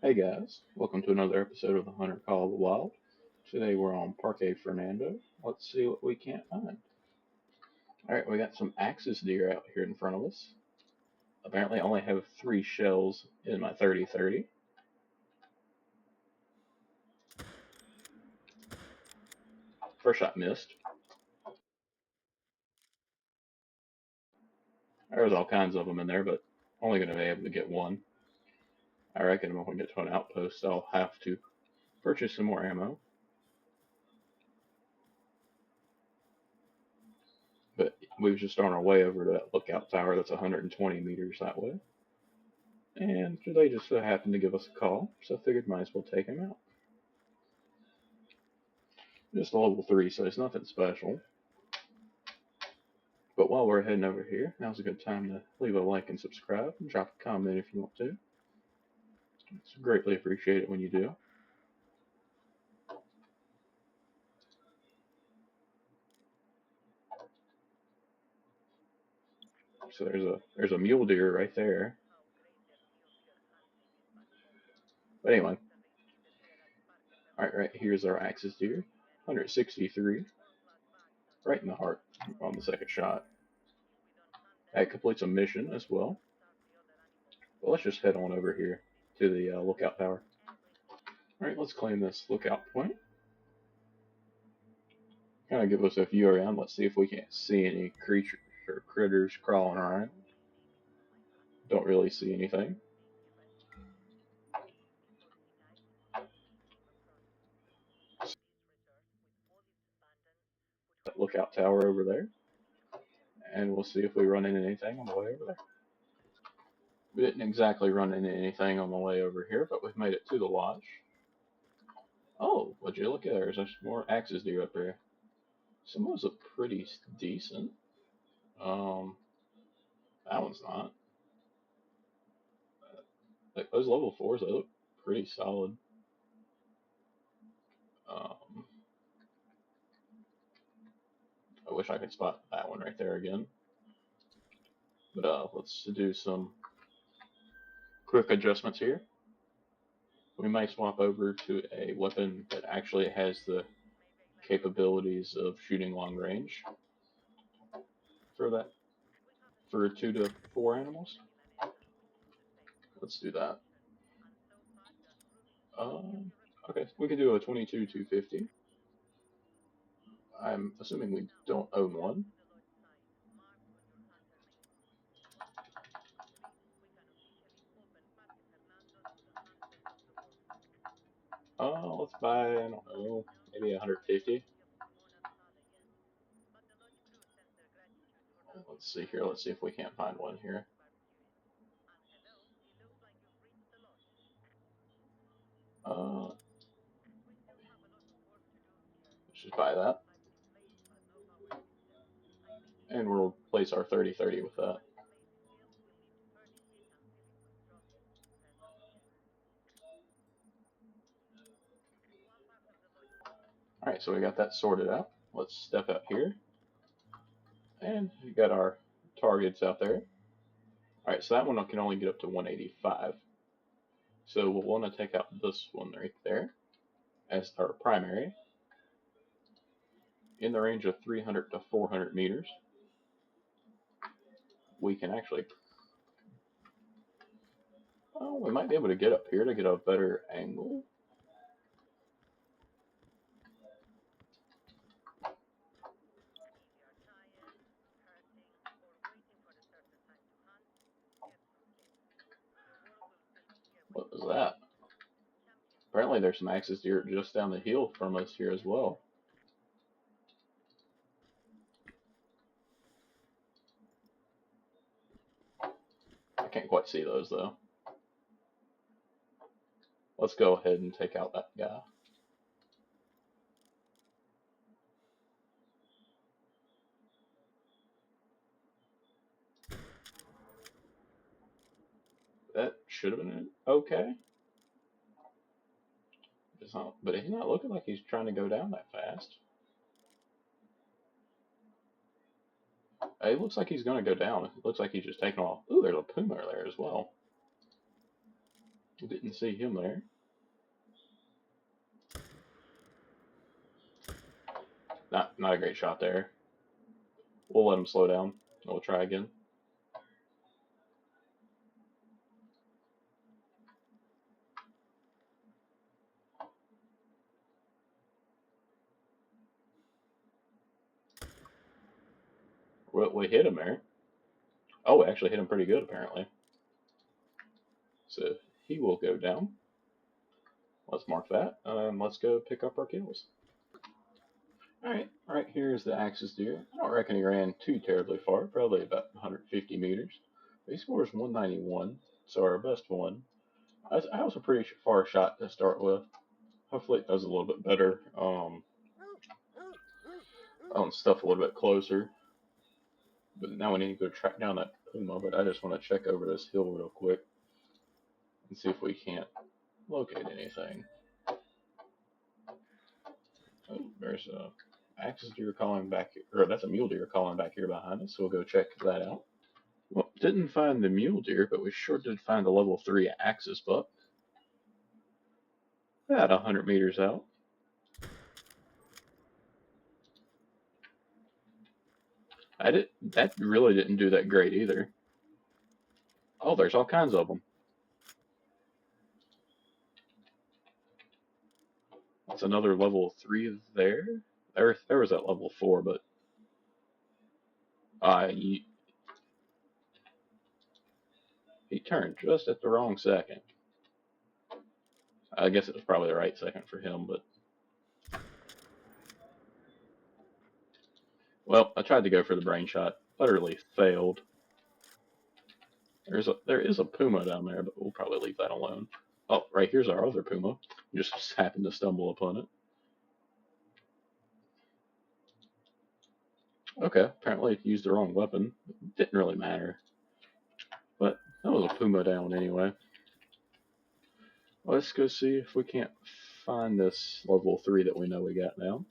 Hey guys, welcome to another episode of the Hunter Call of the Wild. Today we're on Parque Fernando. Let's see what we can't find. Alright, we got some axis deer out here in front of us. Apparently I only have 3 shells in my 30-30. First shot missed. There's all kinds of them in there, but only going to be able to get one. I reckon when we get to an outpost I'll have to purchase some more ammo. But we was just on our way over to that lookout tower that's 120 meters that way. And they just happened to give us a call, so I figured might as well take him out. Just a level 3, so it's nothing special. But while we're heading over here, now's a good time to leave a like and subscribe, and drop a comment if you want to. It's greatly appreciated when you do. So there's a mule deer right there. But anyway, right here's our axis deer, 163, right in the heart on the second shot. That completes a mission as well. But let's just head on over here to the lookout tower. Alright, let's claim this lookout point. Kind of give us a view around. Let's see if we can't see any creatures or critters crawling around. Don't really see anything. That lookout tower over there, and we'll see if we run into anything on the way over there. We didn't exactly run into anything on the way over here, but we've made it to the lodge. Oh, would you look at there? There's more axes deer up here. Some of those look pretty decent. Um, that one's not. Like those level 4s, they look pretty solid. Um, I wish I could spot that one right there again. But let's do some quick adjustments here. We might swap over to a weapon that actually has the capabilities of shooting long range for that, for 2 to 4 animals. Let's do that. Okay, we could do a 22 250. I'm assuming we don't own one. Let's buy, I don't know, maybe 150. Let's see here. Let's see if we can't find one here. Let's just buy that. And we'll replace our 30-30 with that. Alright, so we got that sorted out. Let's step out here. And we got our targets out there. Alright, so that one can only get up to 185. So we'll want to take out this one right there as our primary in the range of 300 to 400 meters. We can actually, oh, we might be able to get up here to get a better angle. What was that? Apparently there's some axis deer just down the hill from us here as well. I can't quite see those though. Let's go ahead and take out that guy. That should have been okay. It's not, but he's not looking like he's trying to go down that fast. It looks like he's going to go down. It looks like he's just taking off. Ooh, there's a puma there as well. Didn't see him there. Not a great shot there. We'll let him slow down. We'll try again. We hit him there. Oh, we actually hit him pretty good apparently. So he will go down. Let's mark that. Let's go pick up our kills. Alright, here's the Axis deer. I don't reckon he ran too terribly far, probably about 150 meters. But he scores 191, so our best one. I was a pretty far shot to start with. Hopefully it does a little bit better on stuff a little bit closer. But now we need to go track down that puma, but I just want to check over this hill real quick and see if we can't locate anything. Oh, there's a Axis deer calling back here, or that's a mule deer calling back here behind us, so we'll go check that out. Well, didn't find the mule deer, but we sure did find a level 3 Axis buck. About 100 meters out. That really didn't do that great either. Oh, there's all kinds of them. That's another level 3 there. There was that level 4, but he turned just at the wrong second. I guess it was probably the right second for him, but well, I tried to go for the brain shot, utterly failed. There is a puma down there, but we'll probably leave that alone. Oh, right here's our other puma. Just happened to stumble upon it. Okay, apparently it used the wrong weapon. It didn't really matter. But that was a puma down anyway. Let's go see if we can't find this level 3 that we know we got now.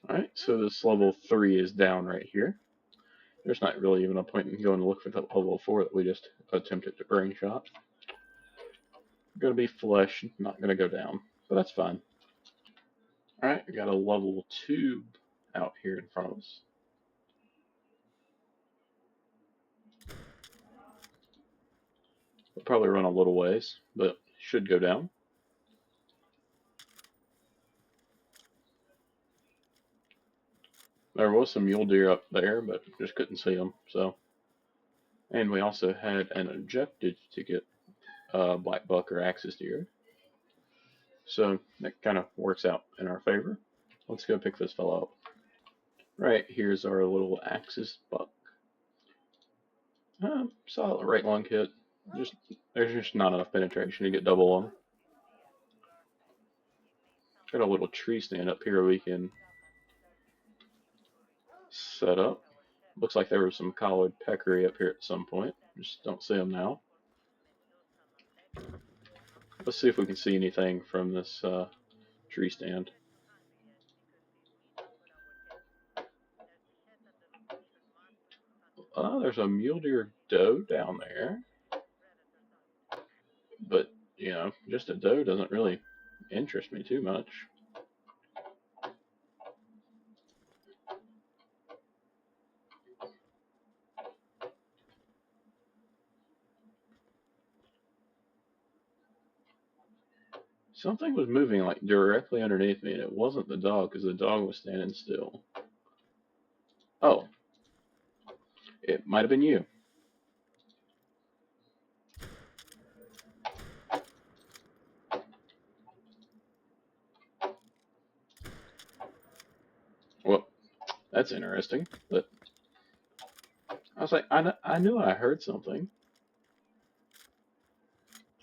Alright, so this level 3 is down right here. There's not really even a point in going to look for that level 4 that we just attempted to brain shot. Gonna be flesh, not gonna go down, but that's fine. Alright, we got a level 2 out here in front of us. We'll probably run a little ways, but should go down. There was some mule deer up there, but just couldn't see them. So, and we also had an objective to get black buck or Axis deer. So that kind of works out in our favor. Let's go pick this fellow up. Right, here's our little Axis buck. Solid right lung hit. There's just not enough penetration to get double on. Got a little tree stand up here we can set up. Looks like there was some collared peccary up here at some point. Just don't see them now. Let's see if we can see anything from this tree stand. There's a mule deer doe down there. But, you know, just a doe doesn't really interest me too much. Something was moving like directly underneath me, and it wasn't the dog because the dog was standing still. Oh, it might have been you. Well, that's interesting. But I was like, I knew I heard something.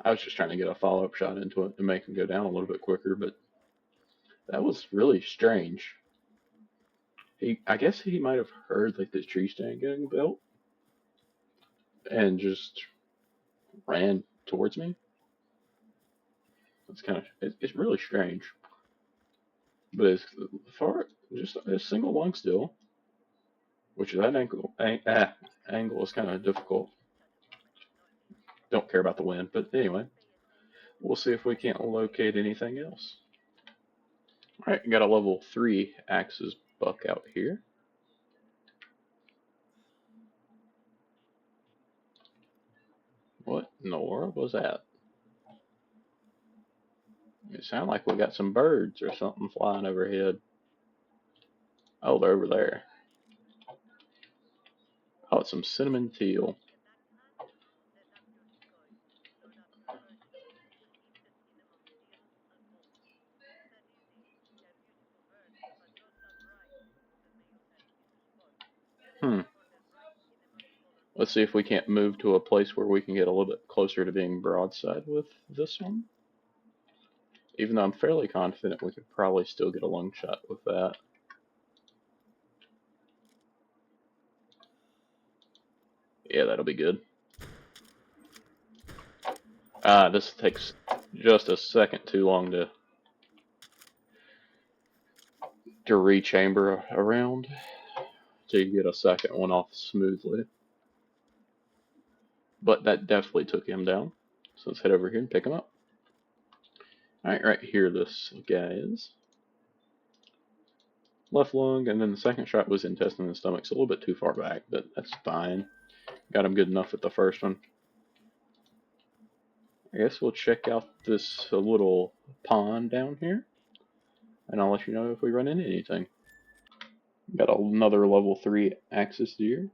I was just trying to get a follow-up shot into it to make him go down a little bit quicker, but that was really strange. I guess he might have heard like this tree stand getting built and just ran towards me. It's really strange. But as far just a single lung still, which that angle is kind of difficult. Don't care about the wind, but anyway. We'll see if we can't locate anything else. Alright, got a level 3 Axe's buck out here. What in the world was that? It sounded like we got some birds or something flying overhead. Oh, they're over there. Oh, it's some cinnamon teal. Hmm. Let's see if we can't move to a place where we can get a little bit closer to being broadside with this one. Even though I'm fairly confident we could probably still get a long shot with that. Yeah, that'll be good. This takes just a second too long to rechamber around to get a second one off smoothly. But that definitely took him down. So let's head over here and pick him up. Alright, right here this guy is. Left lung, and then the second shot was intestine and stomach, so a little bit too far back, but that's fine. Got him good enough with the first one. I guess we'll check out this little pond down here, and I'll let you know if we run into anything. Got another level 3 axis deer.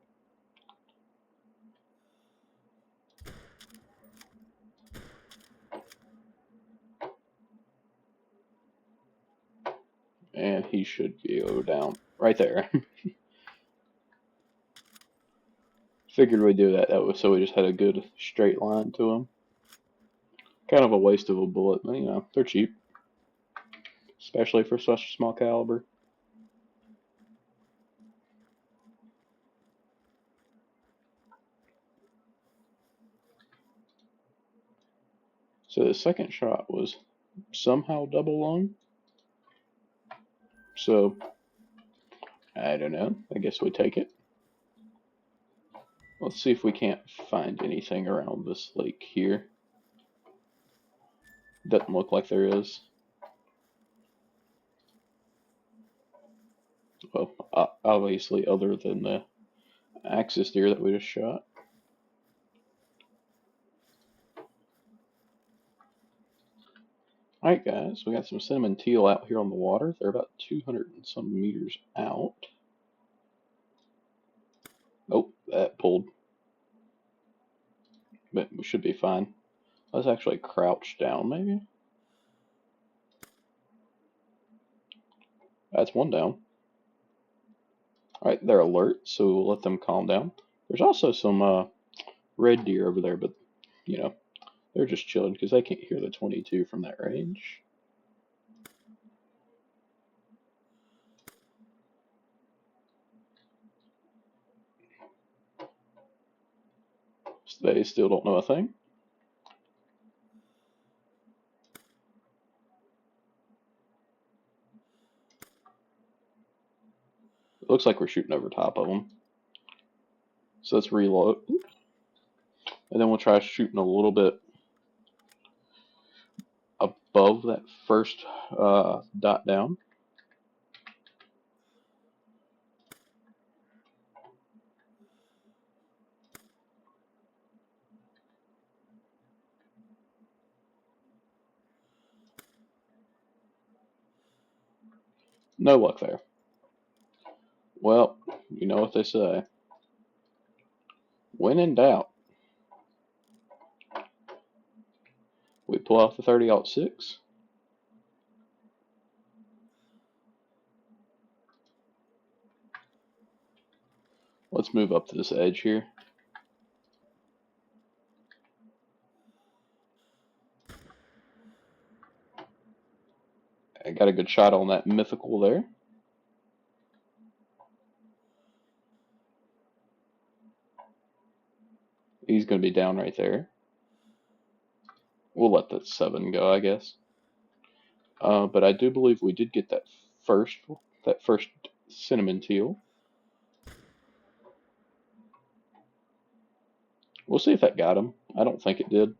And he should go down right there. Figured we'd do that. That was so we just had a good straight line to him. Kind of a waste of a bullet, but you know, they're cheap. Especially for such a small caliber. So the second shot was somehow double lung. So, I don't know. I guess we take it. Let's see if we can't find anything around this lake here. Doesn't look like there is. Well, obviously other than the axis deer that we just shot. Alright guys, we got some cinnamon teal out here on the water. They're about 200 and some meters out. Oh, that pulled. But we should be fine. Let's actually crouch down maybe. That's one down. Alright, they're alert, so we'll let them calm down. There's also some red deer over there, but, you know, they're just chilling because they can't hear the 22 from that range. So they still don't know a thing. It looks like we're shooting over top of them. So let's reload. And then we'll try shooting a little bit above that first dot down. No luck there. Well, you know what they say. When in doubt, we pull out the 30-06. Let's move up to this edge here. I got a good shot on that mythical there. He's going to be down right there. We'll let that 7 go, I guess. But I do believe we did get that first cinnamon teal. We'll see if that got him. I don't think it did.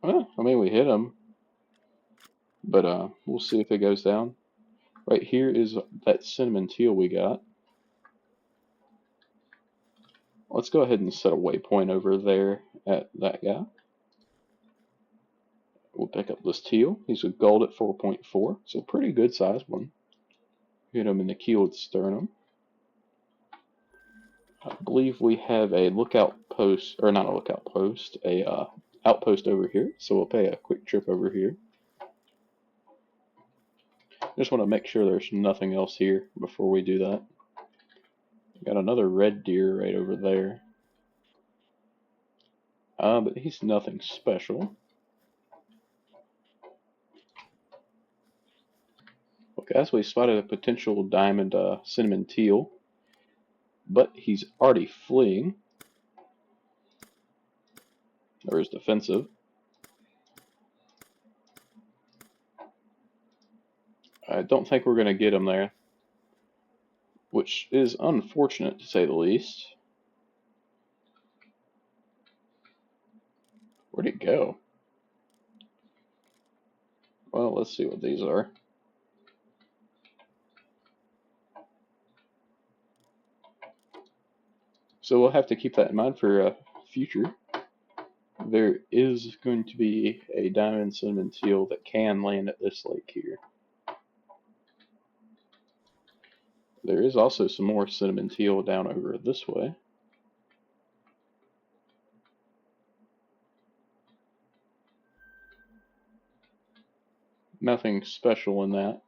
Well, I mean, we hit him, but we'll see if it goes down. Right here is that cinnamon teal we got. Let's go ahead and set a waypoint over there at that guy. We'll pick up this teal. He's a gold at 4.4, so pretty good size one. Hit him in the keeled sternum. I believe we have a lookout post, or not a lookout post, a outpost over here. So we'll pay a quick trip over here. Just want to make sure there's nothing else here before we do that. Got another red deer right over there. But he's nothing special. Okay, as we spotted a potential diamond cinnamon teal, but he's already fleeing, or is defensive. I don't think we're going to get him there, which is unfortunate to say the least. Where'd it go? Well, let's see what these are. So we'll have to keep that in mind for future. There is going to be a diamond cinnamon teal that can land at this lake here. There is also some more cinnamon teal down over this way. Nothing special in that.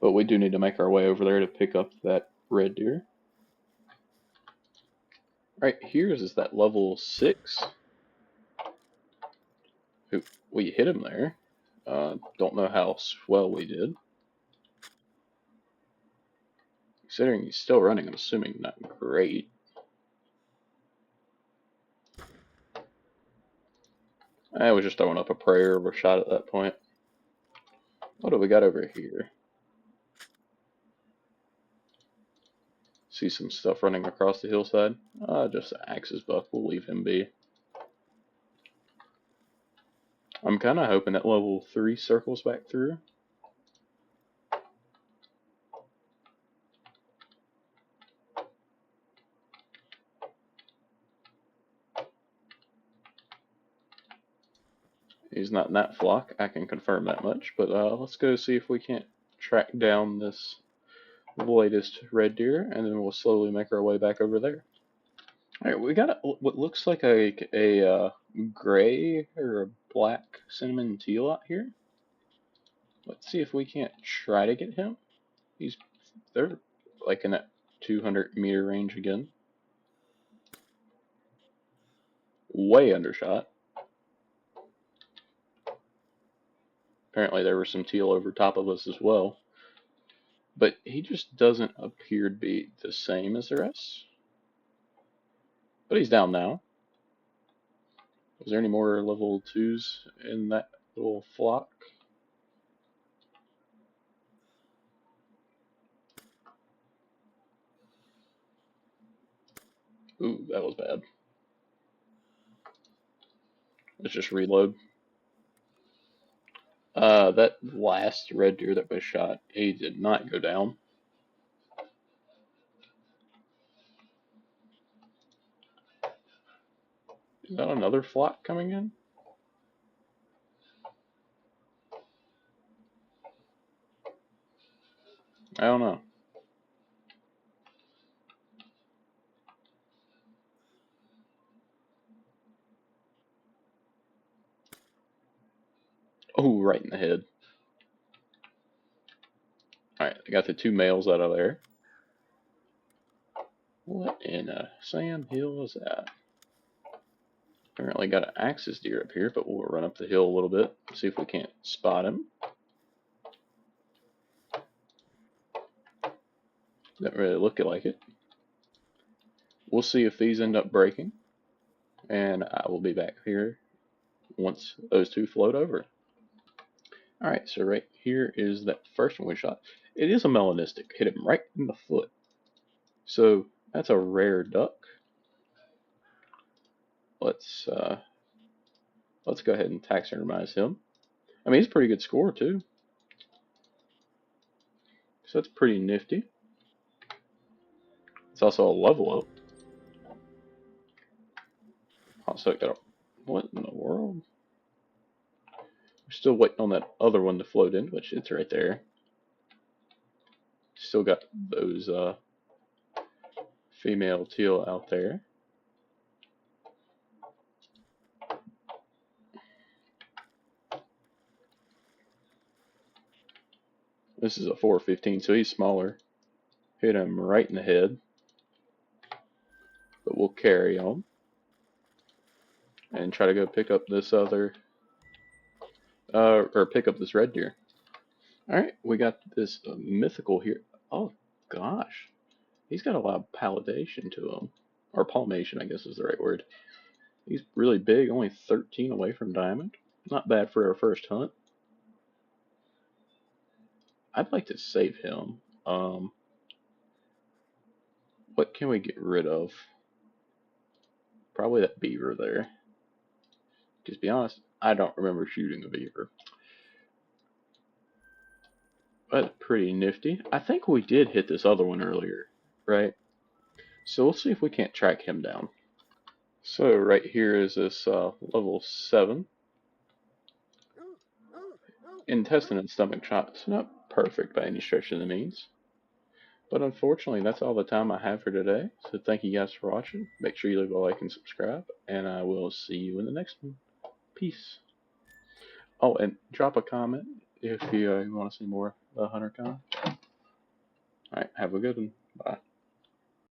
But we do need to make our way over there to pick up that red deer. Right here is that level 6. We hit him there. Don't know how well we did. Considering he's still running, I'm assuming not great. I was just throwing up a prayer of a shot at that point. What do we got over here? See some stuff running across the hillside. Just an axes buck. We'll leave him be. I'm kind of hoping that level 3 circles back through. He's not in that flock, I can confirm that much, but let's go see if we can't track down this latest red deer, and then we'll slowly make our way back over there. Alright, we got what looks like a gray or a black cinnamon teal out here. Let's see if we can't try to get him. They're like in that 200-meter range again. Way undershot. Apparently there were some teal over top of us as well. But he just doesn't appear to be the same as the rest. But he's down now. Was there any more level 2s in that little flock? Ooh, that was bad. Let's just reload. That last red deer that was shot, he did not go down. Is that another flock coming in? I don't know. Oh, right in the head. Alright, I got the 2 males out of there. What in Sam Hill is that? Apparently got an axis deer up here, but we'll run up the hill a little bit, see if we can't spot him. Doesn't really look like it. We'll see if these end up breaking, and I will be back here once those 2 float over. Alright, so right here is that first one we shot. It is a melanistic. Hit him right in the foot. So that's a rare duck. let's go ahead and taxidermize him. I mean, he's a pretty good score too, so that's pretty nifty. It's also a level up. Also got a, what in the world? We're still waiting on that other one to float in, which it's right there. Still got those female teal out there. This is a 415, so he's smaller. Hit him right in the head. But we'll carry on and try to go pick up this other, or pick up this red deer. Alright, we got this mythical here. Oh gosh, he's got a lot of palliation to him. Or palmation, I guess is the right word. He's really big, only 13 away from diamond. Not bad for our first hunt. I'd like to save him. What can we get rid of? Probably that beaver there. Just be honest, I don't remember shooting a beaver. But pretty nifty. I think we did hit this other one earlier, right? So we'll see if we can't track him down. So right here is this level 7. Intestine and stomach chop. It's not perfect by any stretch of the means. But unfortunately, that's all the time I have for today. So thank you guys for watching. Make sure you leave a like and subscribe. And I will see you in the next one. Peace. Oh, and drop a comment if you want to see more Hunter Con. Alright, have a good one. Bye.